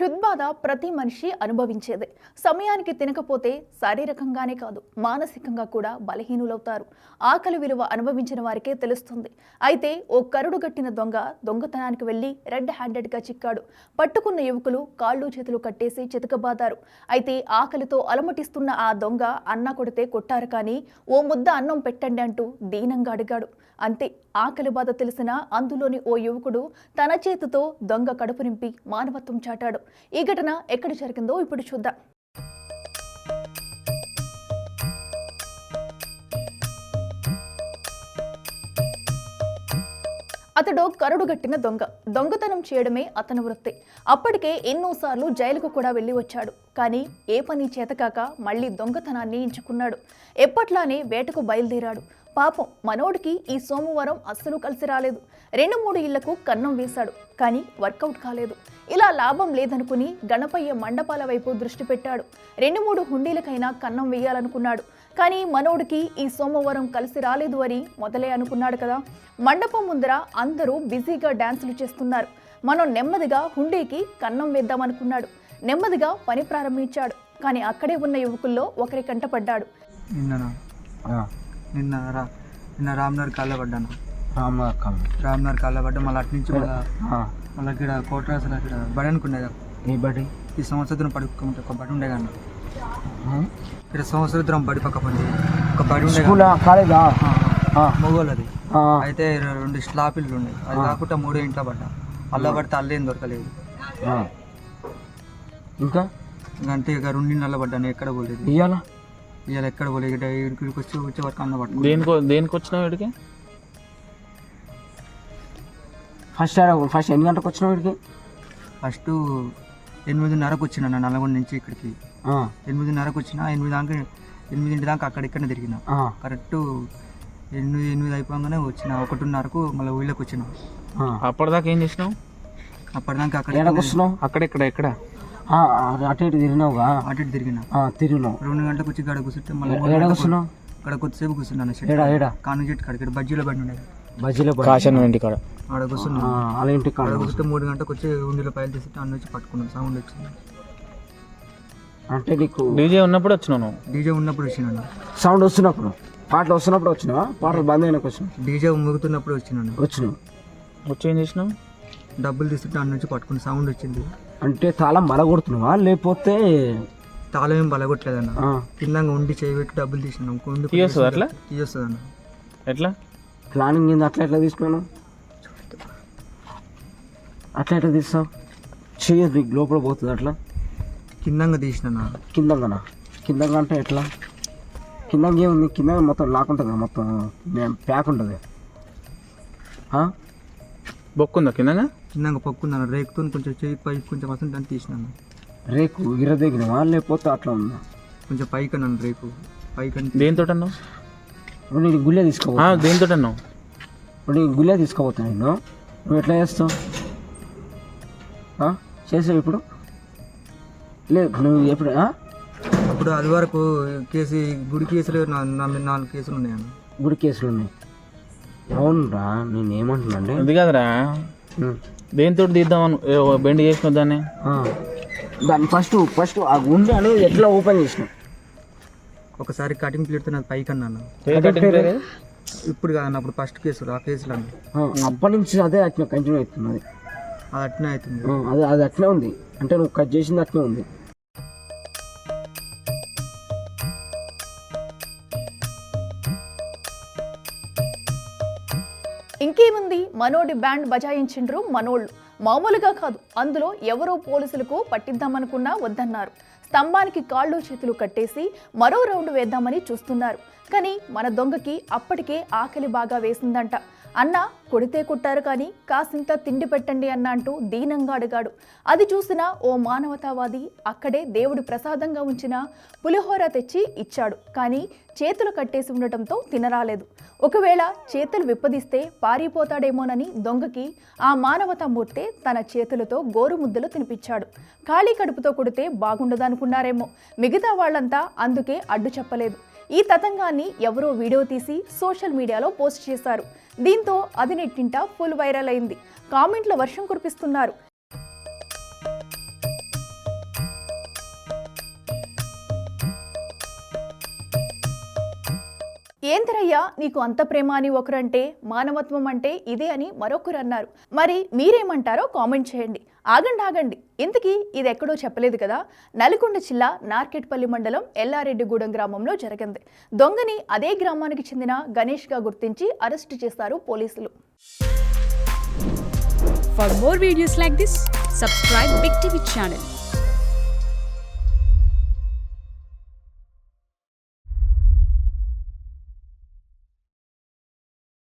క్షుద్బాధ ప్రతి మనిషి అనుభవించేదే. సమయానికి తినకపోతే శారీరకంగానే కాదు మానసికంగా కూడా బలహీనులవుతారు. ఆకలి విలువ అనుభవించిన వారికే తెలుస్తుంది. అయితే ఓ కరుడుగట్టిన దొంగ దొంగతనానికి వెళ్లి రెడ్ హ్యాండెడ్గా చిక్కాడు. పట్టుకున్న యువకులు కాళ్ళు చేతులు కట్టేసి చితకబాదారు. అయితే ఆకలితో అలమటిస్తున్న ఆ దొంగ అన్న కొడితే కొట్టారు, కానీ ఓ ముద్ద అన్నం పెట్టండి అంటూ దీనంగా అడిగాడు. అంతే, ఆకలి బాధ తెలిసిన అందులోని ఓ యువకుడు తన చేతితో దొంగ కడుపు నింపి మానవత్వం చాటాడు. ఈ ఘటన ఎక్కడ జరిగిందో ఇప్పుడు చూద్దాం. అతడు కరుడుగట్టిన దొంగ. దొంగతనం చేయడమే అతని వృత్తి. అప్పటికే ఎన్నోసార్లు జైలుకు కూడా వెళ్ళి వచ్చాడు. కానీ ఏ పని చేతకాక మళ్ళీ దొంగతనాన్ని ఎంచుకున్నాడు. ఎప్పట్లానే వేటకు బయలుదేరాడు. పాపం మనోడికి ఈ సోమవారం అస్సలు కలిసి రాలేదు. 2-3 ఇళ్లకు కన్నం వేశాడు, కానీ వర్కౌట్ కాలేదు. ఇలా లాభం లేదనుకుని గణపయ్య మండపాల వైపు దృష్టి పెట్టాడు. 2-3 హుండీలకైనా కన్నం వేయాలనుకున్నాడు. కానీ మనోడికి ఈ సోమవారం కలిసి రాలేదు అని మొదలే అనుకున్నాడు కదా. మండపం ముందర అందరూ బిజీగా డాన్సులు చేస్తున్నారు. మనం నెమ్మదిగా హుండీకి కన్నం వేద్దామనుకున్నాడు. నెమ్మదిగా పని ప్రారంభించాడు. కానీ అక్కడే ఉన్న యువకుల్లో ఒకరి కంటపడ్డాడు. నిన్న రామ్నగర్ కాళ్ళ పడ్డాను. రామ్నగర్ కాళ్ళ పడ్డా. మళ్ళీ అటు నుంచి మళ్ళీ ఇక్కడ కోటరాసులు అక్కడ బడి అనుకునేది. ఈ బడి ఈ సంవత్సరం పడుకుంటే ఒక బడి ఉండే కానీ ఇక్కడ సంవత్సరం బడి పక్క పడి ఒక బడి ఉండే కాలేదా మొగోళ్ళది. అయితే 2 స్లాపిల్లు ఉండే. అది కాకుండా 3 ఇంట్లో పడ్డా. అల్లా పడితే అల్లేం దొరకలేదు. ఇంకా అంటే ఇక 2 ఇళ్ళ పడ్డాను. ఎక్కడ పోలేదు. ఇవాళ ఎక్కడ పోలేదు. ఇక్కడికి వచ్చే వరకు అన్న పట్టు. దేనికి వచ్చినావు ఇక్కడికి? ఫస్ట్ ఎన్ని గంటలకు వచ్చినావు ఇక్కడికి? ఫస్ట్ 8:30కు వచ్చిన నల్గొండ నుంచి ఇక్కడికి. 8:30కు వచ్చిన. 8 దాకా అక్కడిక్కడనే తిరిగిన. కరెక్ట్ 8 అయిపోగానే వచ్చిన. 1:30కు మళ్ళీ ఊళ్ళోకి వచ్చిన. అప్పటిదాకా ఏం చేసినావు? అప్పటిదాకా అక్కడ ఎక్కడ అటు ఇటు తిరిగినావుగా? అటు ఇటు తిరిగినావు. 2 గంటలకు వచ్చి గడ కూర్చుంటే మళ్ళీ ఇక్కడ కొద్దిసేపు కూర్చున్నాను. కాను చెట్టు కాడ ఇక్కడ బజ్జీలో బండి ఉండేది. ఆడ కూర్చున్నా. ఆడ కూర్చుంటే 3 గంటలకు వచ్చి ఉండిలో పైలు తీసి అన్న వచ్చి పట్టుకున్నాను. సౌండ్ వచ్చింది. అంటే నీకు డీజే ఉన్నప్పుడు వచ్చినాను? డీజే ఉన్నప్పుడు వచ్చినాను. సౌండ్ వస్తున్నప్పుడు, పాటలు వస్తున్నప్పుడు వచ్చినావా? పాటలు బంద్ అయినాక వచ్చినావు? డీజే ముగుతున్నప్పుడు వచ్చినాను. వచ్చి ఏం చేసినావు? డబ్బులు తీసుకుంటే అన్న వచ్చి పట్టుకుని సౌండ్ వచ్చింది. అంటే తాళం బలగొడుతున్నావా లేకపోతే? తాళం ఏం బలగొట్టలేదన్న. కింద ఉండి చేయబెట్టి డబ్బులు తీసినాం. అట్లా తీయొస్తుంది అన్న. ఎట్లా ప్లానింగ్ ఏంది? ఎట్లా తీసుకున్నాను? ఎట్లా తీస్తావు? చెయ్యి లోపల పోతుంది. అట్లా కిందంగా తీసినా. కిందంగా అంటే ఎట్లా? కిందంగా ఏముంది? కింద మొత్తం లాక్కుంటుంది, మొత్తం ప్యాక్ ఉంటుంది. బొక్కుందా కిందంగా? కిందంగా పొక్కుందన్న. రేకుతో కొంచెం చెయ్యి పైకి కొంచెం వస్తుంది అని తీసినాను. రేకు విరదగినవా లేకపోతే అట్లా ఉందా? కొంచెం పైకి అన్నాను. రేకు పైకి. దేనితో అన్నావు? ఇప్పుడు నేను గుళ్ళే తీసుకోబోతా. దేనితో అన్నావు? ఇప్పుడు నేను గుళ్ళే తీసుకోబోతా. నువ్వు ఎట్లా చేస్తావు? చేసావు ఇప్పుడు? లేదు నువ్వు ఎప్పుడు? అప్పుడు అది వరకు కేసు గుడి కేసులు 4 కేసులు ఉన్నాయన్న. గుడి కేసులు ఉన్నాయి? అవునురా. నేను ఏమంటున్నాండి అది కాదురా, దేనితో తీద్దామని బెండ్ చేసిన దాన్ని ఫస్ట్ ఆ గుండె అనేది ఎట్లా ఓపెన్ చేసిన? ఒకసారి కటింగ్ ప్లేట్తో నాకు పైకి అన్నాను. ఇప్పుడు కాదన్న, అప్పుడు ఫస్ట్ కేసులు. ఆ కేసులు అన్న అప్పటి నుంచి అదే అట్లా కంటిన్యూ అవుతుంది. అది అట్నే అవుతుంది. అది అట్లే ఉంది. అంటే నువ్వు కట్ చేసింది అట్లే ఉంది. ఇంకేముంది, మనోడి బ్యాండ్ బజాయించిండ్రు మనోళ్ళు. మామూలుగా కాదు, అందులో ఎవరో పోలీసులకు పట్టిద్దామనుకున్నా వద్దన్నారు. స్తంభానికి కాళ్ళు చేతులు కట్టేసి మరో రౌండ్ వేద్దామని చూస్తున్నారు. కానీ మన దొంగకి అప్పటికే ఆకలి బాగా వేసిందంట. అన్న కొడితే కొట్టారు, కానీ కాసింత తిండి పెట్టండి అన్న అంటూ దీనంగా అడిగాడు. అది చూసిన ఓ మానవతావాది అక్కడే దేవుడి ప్రసాదంగా ఉంచిన పులిహోర తెచ్చి ఇచ్చాడు. కానీ చేతులు కట్టేసి ఉండటంతో తినరాలేదు. ఒకవేళ చేతులు విప్పదీస్తే పారిపోతాడేమోనని దొంగకి ఆ మానవతామూర్తే తన చేతులతో గోరు ముద్దలు తినిపించాడు. ఖాళీ కడుపుతో కొడితే బాగుండదనుకున్నారేమో. మిగతా వాళ్ళంతా అందుకే అడ్డు చెప్పలేదు. ఈ తతంగాన్ని ఎవరో వీడియో తీసి సోషల్ మీడియాలో పోస్ట్ చేశారు. దీంతో అది నెట్టింట ఫుల్ వైరల్ అయింది. కామెంట్ల వర్షం కురిపిస్తున్నారు. ఏందిరయ్యా నీకు అంత ప్రేమ అని ఒకరంటే, మానవత్వం అంటే ఇదే అని మరొకరు అన్నారు. మరి మీరేమంటారో కామెంట్ చేయండి. ఆగండి, ఇంతకీ ఇది ఎక్కడో చెప్పలేదు కదా. నల్గొండ జిల్లా నార్కెట్పల్లి మండలం ఎల్లారెడ్డిగూడెం గ్రామంలో జరిగింది. దొంగని అదే గ్రామానికి చెందిన గణేష్గా గుర్తించి అరెస్టు చేశారు పోలీసులు. For more videos like this, subscribe Big TV channel.